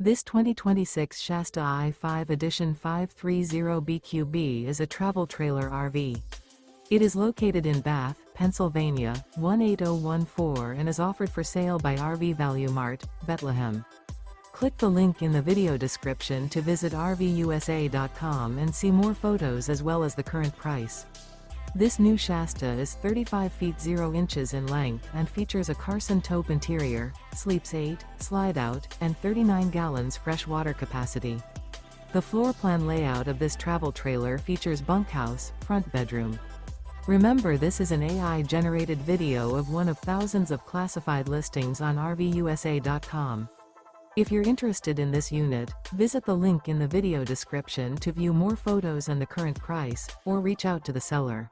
This 2026 Shasta I-5 Edition 530BQB is a travel trailer RV. It is located in Bath, Pennsylvania, 18014 and is offered for sale by RV Value Mart, Behtlehem. Click the link in the video description to visit RVUSA.com and see more photos as well as the current price. This new Shasta is 35 feet 0 inches in length and features a Carson Taupe interior, sleeps 8, Slideout, and 39 gallons fresh water capacity. The floor plan layout of this travel trailer features bunkhouse, front bedroom. Remember, this is an AI-generated video of one of thousands of classified listings on RVUSA.com. If you're interested in this unit, visit the link in the video description to view more photos and the current price, or reach out to the seller.